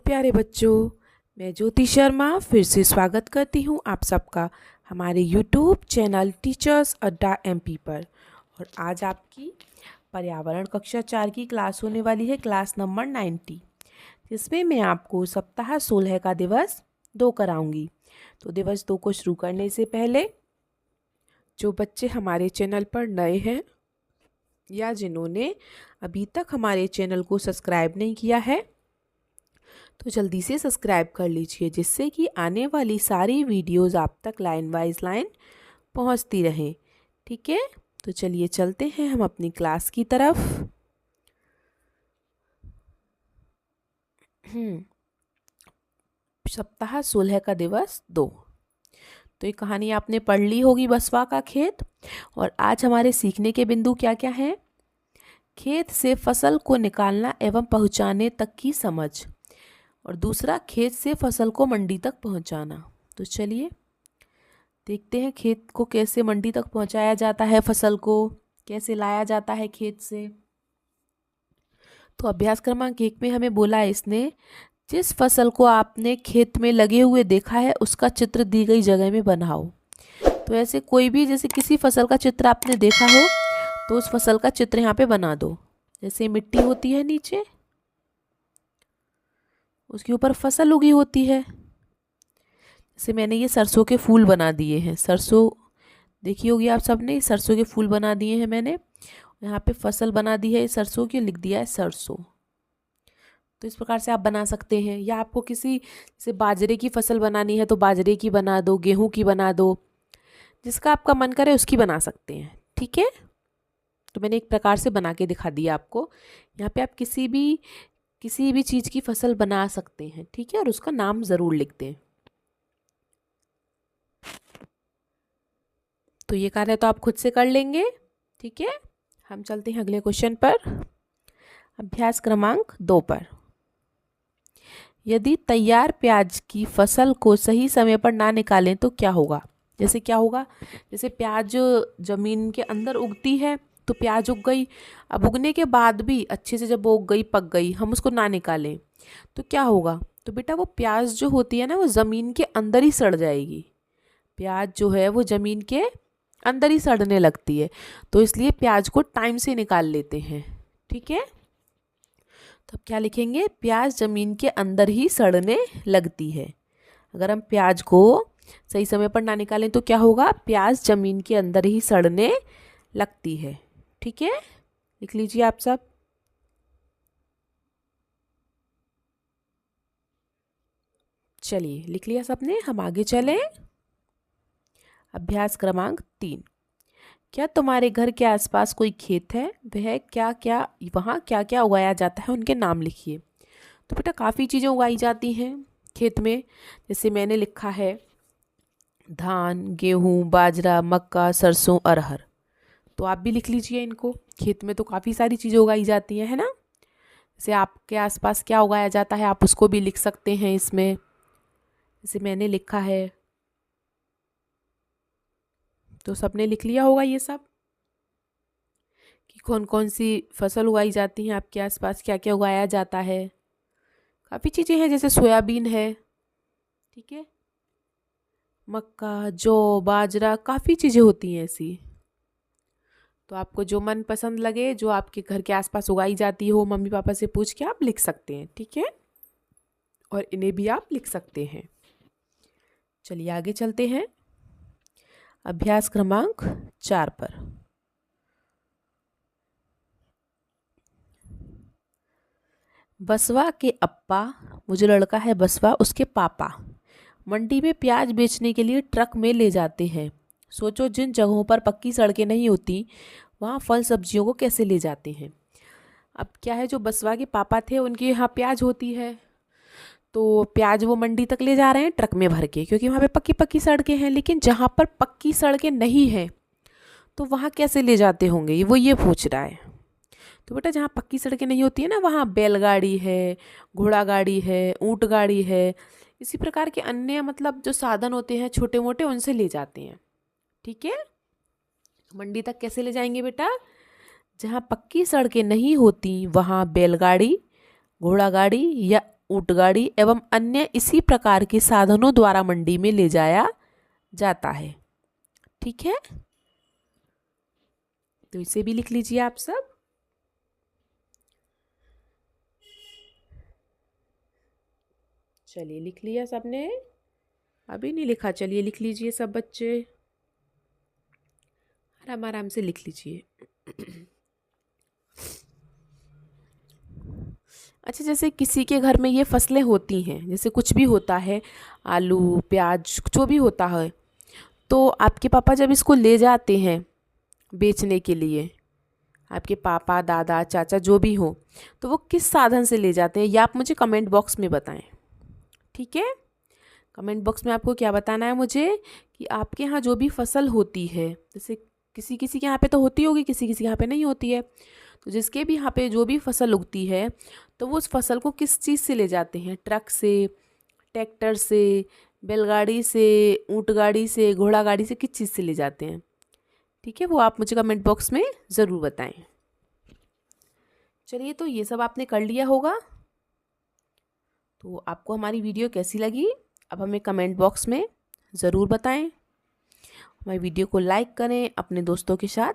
प्यारे बच्चों, मैं ज्योति शर्मा फिर से स्वागत करती हूँ आप सबका हमारे YouTube चैनल टीचर्स अड्डा MP पर। और आज आपकी पर्यावरण कक्षा 4 की क्लास होने वाली है, क्लास नंबर 90, जिसमें मैं आपको सप्ताह 16 का दिवस 2 कराऊंगी। तो दिवस 2 को शुरू करने से पहले जो बच्चे हमारे चैनल पर नए हैं या जिन्होंने अभी तक हमारे चैनल को सब्सक्राइब नहीं किया है, तो जल्दी से सब्सक्राइब कर लीजिए, जिससे कि आने वाली सारी वीडियोस आप तक लाइन वाइज लाइन पहुंचती रहें। ठीक है, तो चलिए चलते हैं हम अपनी क्लास की तरफ। सप्ताह 16 का दिवस 2। तो ये कहानी आपने पढ़ ली होगी, बसवा का खेत। और आज हमारे सीखने के बिंदु क्या क्या हैं? खेत से फसल को निकालना एवं पहुंचाने तक की समझ, और दूसरा खेत से फसल को मंडी तक पहुंचाना। तो चलिए देखते हैं खेत को कैसे मंडी तक पहुंचाया जाता है, फसल को कैसे लाया जाता है खेत से। तो अभ्यास क्रमांक 1 में हमें बोला है इसने, जिस फसल को आपने खेत में लगे हुए देखा है उसका चित्र दी गई जगह में बनाओ। तो ऐसे कोई भी, जैसे किसी फसल का चित्र आपने देखा हो तो उस फसल का चित्र यहाँ पे बना दो। जैसे मिट्टी होती है नीचे, उसके ऊपर फसल उगी होती है। जैसे मैंने ये सरसों के फूल बना दिए हैं, सरसों देखी होगी आप सबने, सरसों के फूल बना दिए हैं मैंने। यहाँ पे फसल बना दी है सरसों की, लिख दिया है सरसों। तो इस प्रकार से आप बना सकते हैं। या आपको किसी जैसे बाजरे की फसल बनानी है तो बाजरे की बना दो, गेहूं की बना दो, जिसका आपका मन करे उसकी बना सकते हैं। ठीक है, तो मैंने एक प्रकार से बना के दिखा दिया आपको। यहाँ पे आप किसी भी चीज़ की फसल बना सकते हैं। ठीक है, और उसका नाम ज़रूर लिख दें। तो ये कार्य तो आप खुद से कर लेंगे। ठीक है, हम चलते हैं अगले क्वेश्चन पर, अभ्यास क्रमांक 2 पर। यदि तैयार प्याज की फसल को सही समय पर ना निकालें तो क्या होगा? जैसे क्या होगा, जैसे प्याज जमीन के अंदर उगती है तो प्याज उग गई, अब उगने के बाद भी अच्छे से जब वो उग गई, पक गई, हम उसको ना निकालें तो क्या होगा? तो बेटा वो प्याज जो होती है ना, वो ज़मीन के अंदर ही सड़ जाएगी। प्याज जो है वो ज़मीन के अंदर ही सड़ने लगती है, तो इसलिए प्याज को टाइम से निकाल लेते हैं। ठीक है, तो अब क्या लिखेंगे? प्याज ज़मीन के अंदर ही सड़ने लगती है। अगर हम प्याज को सही समय पर ना निकालें तो क्या होगा? प्याज ज़मीन के अंदर ही सड़ने लगती है। ठीक है, लिख लीजिए आप सब। चलिए लिख लिया सबने, हम आगे चलें। अभ्यास क्रमांक 3। क्या तुम्हारे घर के आसपास कोई खेत है? वहाँ क्या क्या उगाया जाता है, उनके नाम लिखिए। तो बेटा काफ़ी चीज़ें उगाई जाती हैं खेत में। जैसे मैंने लिखा है धान, गेहूँ, बाजरा, मक्का, सरसों, अरहर। तो आप भी लिख लीजिए इनको। खेत में तो काफ़ी सारी चीज़ें उगाई जाती हैं, है ना। जैसे आपके आसपास क्या उगाया जाता है आप उसको भी लिख सकते हैं इसमें। जैसे मैंने लिखा है, तो सबने लिख लिया होगा ये सब कि कौन कौन सी फसल उगाई जाती हैं आपके आसपास, क्या क्या उगाया जाता है। काफ़ी चीज़ें हैं, जैसे सोयाबीन है, ठीक है, मक्का, जौ, बाजरा, काफ़ी चीज़ें होती हैं ऐसी। तो आपको जो मन पसंद लगे, जो आपके घर के आसपास उगाई जाती हो, मम्मी पापा से पूछ के आप लिख सकते हैं। ठीक है, और इन्हें भी आप लिख सकते हैं। चलिए आगे चलते हैं अभ्यास क्रमांक 4 पर। बसवा के अप्पा, वो जो लड़का है बसवा, उसके पापा मंडी में प्याज बेचने के लिए ट्रक में ले जाते हैं। सोचो जिन जगहों पर पक्की सड़कें नहीं होती वहाँ फल सब्जियों को कैसे ले जाते हैं। अब क्या है, जो बसवा के पापा थे उनके यहाँ प्याज होती है, तो प्याज वो मंडी तक ले जा रहे हैं ट्रक में भर के, क्योंकि वहाँ पे पक्की पक्की सड़कें हैं। लेकिन जहाँ पर पक्की सड़कें नहीं हैं तो वहाँ कैसे ले जाते होंगे, वो ये पूछ रहा है। तो बेटा जहाँ पक्की सड़कें नहीं होती है ना, वहाँ बैलगाड़ी है, घोड़ा गाड़ी है, ऊँट गाड़ी है, इसी प्रकार के अन्य मतलब जो साधन होते हैं छोटे मोटे, उनसे ले जाते हैं। ठीक है, मंडी तक कैसे ले जाएंगे बेटा? जहाँ पक्की सड़कें नहीं होती वहाँ बैलगाड़ी, घोड़ा गाड़ी या ऊंटगाड़ी एवं अन्य इसी प्रकार के साधनों द्वारा मंडी में ले जाया जाता है। ठीक है, तो इसे भी लिख लीजिए आप सब। चलिए लिख लिया सबने? अभी नहीं लिखा? चलिए लिख लीजिए सब बच्चे, आराम आराम से लिख लीजिए। अच्छा, जैसे किसी के घर में ये फसलें होती हैं, जैसे कुछ भी होता है, आलू प्याज जो भी होता है, तो आपके पापा जब इसको ले जाते हैं बेचने के लिए, आपके पापा दादा चाचा जो भी हो, तो वो किस साधन से ले जाते हैं, या आप मुझे कमेंट बॉक्स में बताएं। ठीक है, कमेंट बॉक्स में आपको क्या बताना है मुझे, कि आपके यहाँ जो भी फसल होती है, जैसे किसी किसी के यहाँ पे तो होती होगी, किसी किसी के यहाँ पे नहीं होती है, तो जिसके भी यहाँ पे जो भी फसल उगती है, तो वो उस फसल को किस चीज़ से ले जाते हैं? ट्रक से, ट्रैक्टर से, बैलगाड़ी से, ऊँट गाड़ी से, घोड़ा गाड़ी से, किस चीज़ से ले जाते हैं? ठीक है, वो आप मुझे कमेंट बॉक्स में ज़रूर बताएं। चलिए, तो ये सब आपने कर लिया होगा। तो आपको हमारी वीडियो कैसी लगी अब हमें कमेंट बॉक्स में ज़रूर बताएं। हमारी वीडियो को लाइक करें, अपने दोस्तों के साथ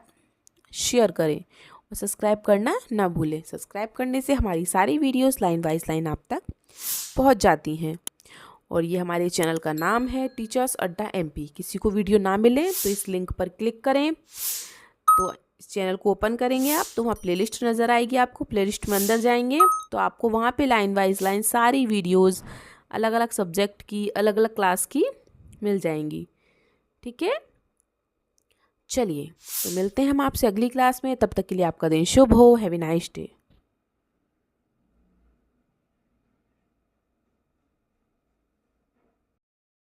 शेयर करें और सब्सक्राइब करना ना भूलें। सब्सक्राइब करने से हमारी सारी वीडियोस लाइन बाय लाइन आप तक पहुंच जाती हैं। और ये हमारे चैनल का नाम है टीचर्स अड्डा MP। किसी को वीडियो ना मिले तो इस लिंक पर क्लिक करें, तो इस चैनल को ओपन करेंगे आप तो वहाँ प्लेलिस्ट नज़र आएगी आपको। प्लेलिस्ट में अंदर जाएंगे तो आपको वहाँ पे लाइन वाइज लाइन सारी वीडियोस अलग अलग सब्जेक्ट की, अलग अलग क्लास की मिल जाएंगी। ठीक है, चलिए तो मिलते हैं हम आपसे अगली क्लास में। तब तक के लिए आपका दिन शुभ हो। Have a nice day.